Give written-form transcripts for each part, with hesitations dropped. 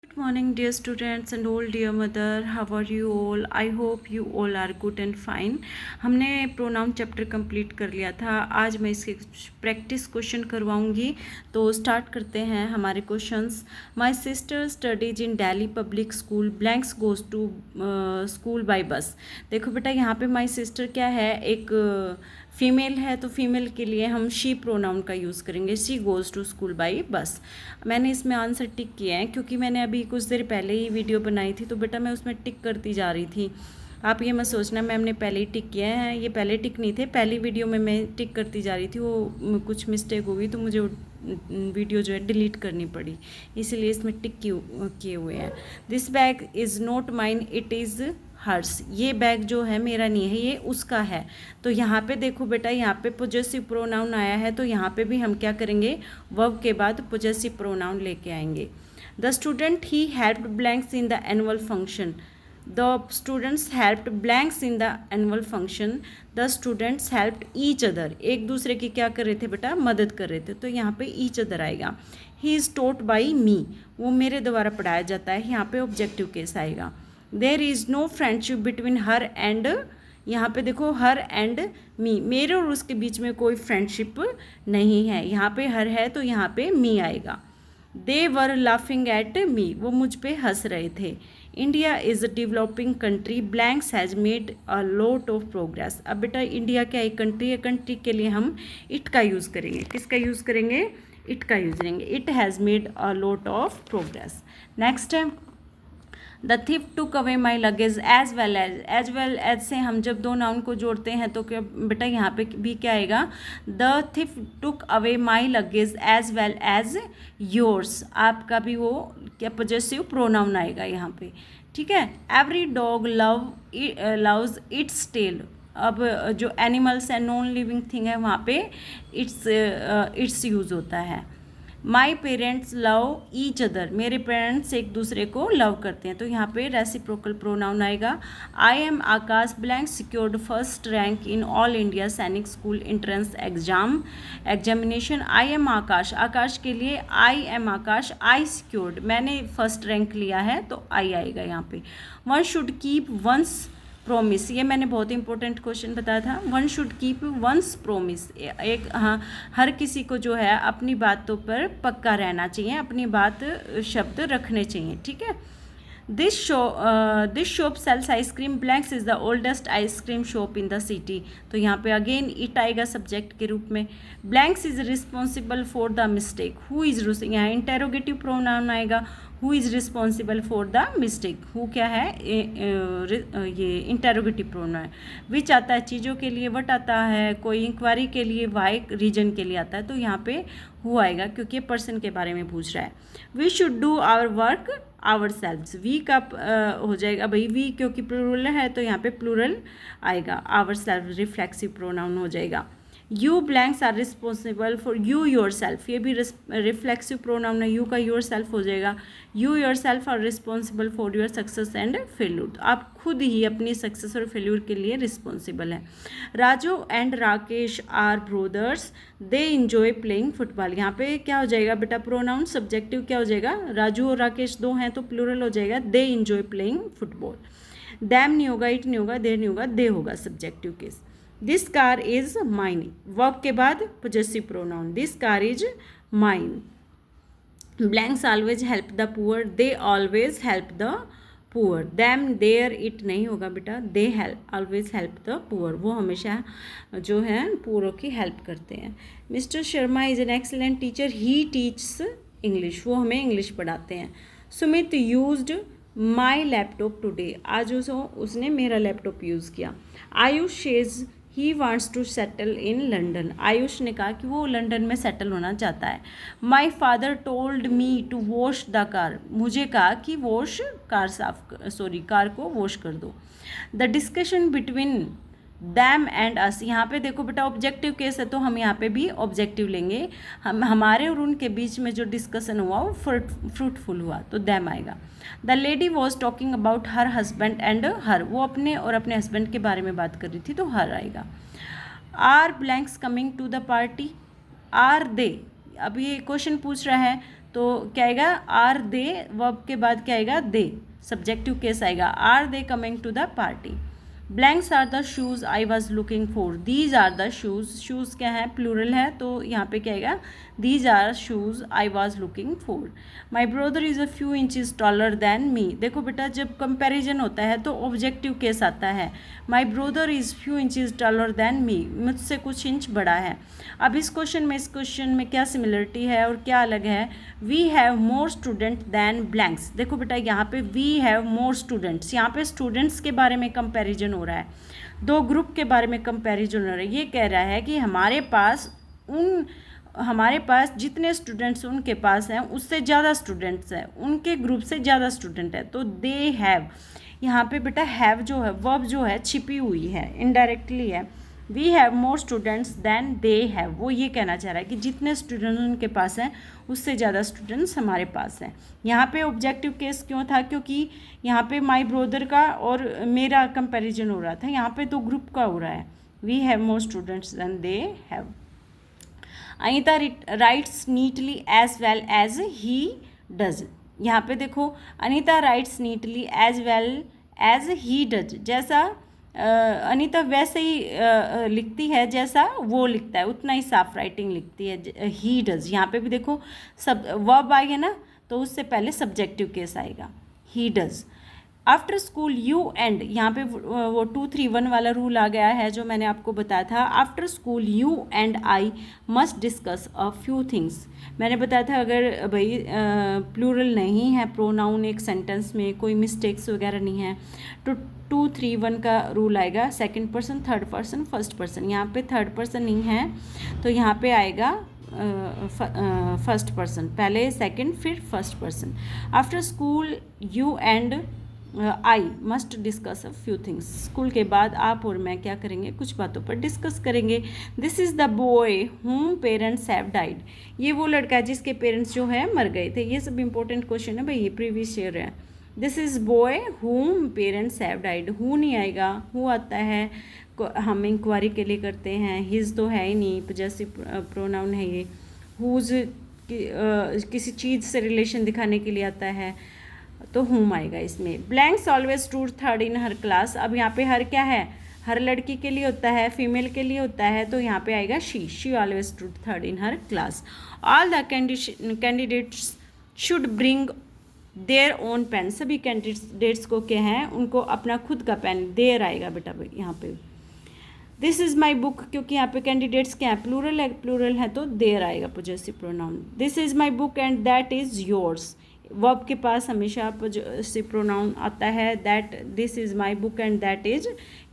Good morning, dear students and all dear mother. How are you all? I hope you all are good and fine. हमने pronoun chapter complete कर लिया था. आज मैं इसके practice question करवाऊंगी. तो start करते हैं हमारे questions. My sister studies in Delhi public school. Blanks goes to school by bus. देखो बेटा, यहाँ पे माय सिस्टर क्या है, एक फीमेल है, तो फीमेल के लिए हम शी प्रोनाउन का यूज़ करेंगे. She goes to school by bus. मैंने इसमें आंसर टिक किए हैं क्योंकि मैंने अभी कुछ देर पहले ही वीडियो बनाई थी, तो बेटा मैं उसमें टिक करती जा रही थी. आप ये मत सोचना मैम ने पहले ही टिक किए हैं, ये पहले टिक नहीं थे. पहली वीडियो में मैं टिक करती जा रही थी, वो कुछ मिस्टेक हो गई तो मुझे वीडियो जो है डिलीट करनी पड़ी, इसीलिए इसमें टिक किए हुए हैं. This bag is not mine, it is hers. ये बैग जो है मेरा नहीं है, ये उसका है. तो यहाँ पे देखो बेटा, यहाँ पे पोजेसिव प्रोनाउन आया है, तो यहाँ पे भी हम क्या करेंगे, वर्ब के बाद पोजेसिव प्रोनाउन लेके आएंगे. The student he helped blanks in the annual function. The students helped blanks in the annual function. The students helped each other. एक दूसरे की क्या कर रहे थे बेटा, मदद कर रहे थे, तो यहाँ पे ईच अदर आएगा. He is taught by me. वो मेरे द्वारा पढ़ाया जाता है, यहाँ पे ऑब्जेक्टिव केस आएगा. There is no friendship between her and, यहाँ पे देखो हर एंड मी, मेरे और उसके बीच में कोई फ्रेंडशिप नहीं है. यहाँ पे हर है तो यहाँ पे मी आएगा. दे वर लाफिंग एट मी. वो मुझ पे हंस रहे थे. India is a developing country. Blanks has made a lot of progress. अब बेटा इंडिया क्या एक कंट्री है, कंट्री के लिए हम इट का यूज़ करेंगे. किसका यूज़ करेंगे, इट का यूज़ करेंगे. It has made a lot of progress. Next है, the thief took away my luggage as well as से हम जब दो नाउन को जोड़ते हैं तो क्या बेटा यहाँ पे भी क्या आएगा, the thief took away my luggage as well as yours. आपका भी वो क्या पोजेसिव प्रोनाउन आएगा यहाँ पे. ठीक है. Every dog loves its tail. अब जो एनिमल्स है, नॉन लिविंग थिंग है, वहाँ पे इट्स यूज़ होता है. My parents love each other. मेरे पेरेंट्स एक दूसरे को लव करते हैं, तो यहाँ पे रेसिप्रोकल प्रोनाउन आएगा. I am Aakash blank secured first rank in all India Sainik school entrance examination. I am Aakash, Aakash के लिए I am Aakash, I secured, मैंने फर्स्ट रैंक लिया है, तो आई आएगा यहाँ पे. One should keep one's promise. ये मैंने बहुत इंपॉर्टेंट क्वेश्चन बताया था. One should keep one's promise. एक हाँ, हर किसी को जो है अपनी बातों पर पक्का रहना चाहिए, अपनी बात शब्द रखने चाहिए. ठीक है. This shop sells ice cream. Blanks is the oldest ice cream shop in the city. तो यहाँ पे अगेन इट आएगा सब्जेक्ट के रूप में. Blanks is responsible for the mistake. Who is, यहाँ इंटेरोगेटिव प्रोनाउन आएगा. Who is responsible for the mistake. Who क्या है, ये इंटेरोगेटिव प्रोनाउन है. विच आता है चीज़ों के लिए, वट आता है कोई इंक्वायरी के लिए, वाई रीजन के लिए आता है, तो यहाँ पे हु आएगा क्योंकि ये पर्सन के बारे में पूछ रहा है. We should do our work ourselves. We का हो जाएगा भाई, वी क्योंकि प्लूरल है तो यहाँ पे प्लूरल आएगा. आवर सेल्व रिफ्लेक्सिव प्रोनाउन हो जाएगा. You blanks are responsible for you yourself. ये भी रिफ्लेक्सिव प्रोनाउन है, यू का योर सेल्फ हो जाएगा. You yourself are responsible for your success and failure. आप खुद ही अपनी सक्सेस और फेल्यूर के लिए रिस्पॉन्सिबल हैं. Raju and Rakesh are brothers. They enjoy playing football. यहाँ पे क्या हो जाएगा बेटा, प्रोनाउन सब्जेक्टिव क्या हो जाएगा, राजू और राकेश दो हैं तो प्लूरल हो जाएगा. दे इंजॉय प्लेइंग फुटबॉल. दैम नहीं होगा, इट नहीं होगा, देर नहीं होगा, दे होगा subjective case. This car is mine. Verb के बाद possessive pronoun. This car is mine. Blanks always help the poor. They always help the poor. Them there it नहीं होगा बेटा, they help always help the poor. वो हमेशा जो है पुअरों की हेल्प करते हैं. Mister Sharma is an excellent teacher. He teaches English. वो हमें इंग्लिश पढ़ाते हैं. Sumit used my laptop today. आज उसने मेरा लैपटॉप यूज़ किया. Ayush says he wants to settle in London. Ayush ने कहा कि वो लंदन में सेटल होना चाहता है. My father told me to wash the car. मुझे कहा कि कार को वॉश कर दो. The discussion between them and us. यहाँ पे देखो बेटा ऑब्जेक्टिव केस है तो हम यहाँ पे भी ऑब्जेक्टिव लेंगे. हमारे और उनके बीच में जो डिस्कशन हुआ वो फ्रूटफुल हुआ, तो दैम आएगा. The lady was talking about her husband and her. वो अपने और अपने हस्बैंड के बारे में बात कर रही थी, तो हर आएगा. Are blanks coming to the party. Are they. अब ये क्वेश्चन पूछ रहा है तो क्या आएगा, आर दे, वर्ब के बाद क्या आएगा, दे, सब्जेक्टिव केस आएगा, are they coming to the party. Blanks are the shoes I was looking for, these are the shoes, shoes क्या है, प्लूरल है, तो यहाँ पे क्या आएगा, these are shoes I was looking for. My brother is a few inches taller than me. देखो बेटा, जब कंपैरिजन होता है तो ऑब्जेक्टिव केस आता है। माई brother is few inches taller than मी, मुझसे कुछ इंच बड़ा है। अब इस क्वेश्चन में क्या सिमिलरिटी है और क्या अलग है, we have more student than blanks. देखो बेटा, यहाँ पे वी हैव मोर स्टूडेंट्स, यहाँ पे स्टूडेंट्स के बारे में कंपैरिजन हो रहा है, दो ग्रुप के बारे में कंपैरिजन हो रहा है। ये कह रहा है कि हमारे पास जितने स्टूडेंट्स उनके पास हैं उससे ज़्यादा स्टूडेंट्स हैं, उनके ग्रुप से ज़्यादा स्टूडेंट है। तो दे हैव, यहाँ पे बेटा हैव जो है, वर्ब जो है छिपी हुई है, इनडायरेक्टली है। We have more students than they have, वो ये कहना चाह रहा है कि जितने स्टूडेंट्स उनके पास हैं उससे ज़्यादा स्टूडेंट्स हमारे पास हैं। यहाँ पे ऑब्जेक्टिव केस क्यों था, क्योंकि यहाँ पे माई ब्रदर का और मेरा कंपैरिजन हो रहा था, यहाँ पे तो ग्रुप का हो रहा है। We have more students than they have. Anita writes neatly as well as he does. यहाँ पे देखो, Anita writes neatly as well as he does, जैसा अनीता वैसे ही लिखती है जैसा वो लिखता है, उतना ही साफ राइटिंग लिखती है, ही डज। यहाँ पे भी देखो, सब वर्ब आएगा ना, तो उससे पहले सब्जेक्टिव केस आएगा, he does. After school you and, यहाँ पे वो 2-3-1 वाला रूल आ गया है जो मैंने आपको बताया था। After school you and I must discuss a few things. मैंने बताया था अगर भाई प्लूरल नहीं है प्रोनाउन एक सेंटेंस में, कोई मिस्टेक्स वगैरह नहीं है, तो 2-3-1 का रूल आएगा, second person, third person, first person. यहाँ पे थर्ड पर्सन नहीं है तो यहाँ पे आएगा फर्स्ट पर्सन, पहले सेकंड फिर first person. After school you and I must discuss a few things. School के बाद आप और मैं क्या करेंगे, कुछ बातों पर डिस्कस करेंगे। दिस इज़ द बॉय हुम पेरेंट्स हैव डाइड। ये वो लड़का है जिसके पेरेंट्स जो है मर गए थे। ये सब इंपॉर्टेंट क्वेश्चन है भाई, ये प्रीवियस ईयर है। दिस इज़ बॉय हुम पेरेंट्स हैव डाइड, हु नहीं आएगा, हु आता है हम इंक्वायरी के लिए करते हैं, हिज तो है ही नहीं, पॉजेसिव प्रोनाउन है ये। हुज किसी चीज़ से रिलेशन दिखाने के लिए आता है, तो हुम आएगा इसमें। Blanks always stood third in her class. अब यहाँ पे हर क्या है, हर लड़की के लिए होता है, फीमेल के लिए होता है, तो यहाँ पे आएगा she always stood third in her class. All the candidates should bring their own pen. सभी कैंडिडेट्स को क्या है, उनको अपना खुद का पेन, देयर आएगा बेटा यहाँ पे। दिस इज़ माई बुक, क्योंकि यहाँ पे कैंडिडेट्स क्या है, प्लूरल है तो देयर आएगा possessive pronoun. This is my book and that is yours. Verb के पास हमेशा पॉजेसिव प्रोनाउन आता है, that, this is my book and that is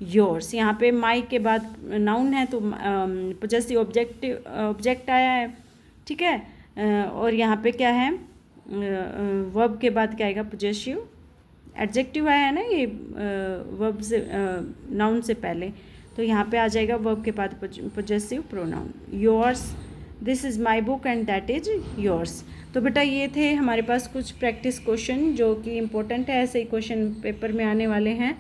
yours. यहाँ पे माई के बाद नाउन है तो पॉजेसिव ऑब्जेक्ट आया है, ठीक है। और यहाँ पे क्या है, वर्ब के बाद क्या आएगा, पॉजेसिव एडजेक्टिव आया है ना, ये वर्ब से नाउन से पहले, तो यहाँ पे आ जाएगा वर्ब के बाद possessive pronoun. Yours, this is my book and that is yours. तो बेटा ये थे हमारे पास कुछ प्रैक्टिस क्वेश्चन जो कि इम्पोर्टेंट है, ऐसे ही क्वेश्चन पेपर में आने वाले हैं,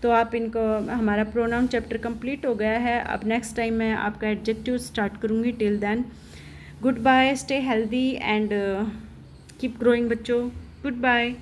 तो आप इनको, हमारा प्रोनाउन चैप्टर कंप्लीट हो गया है। अब नेक्स्ट टाइम मैं आपका एडजेक्टिव स्टार्ट करूँगी। Till then goodbye, stay healthy and keep growing बच्चों, गुड बाय।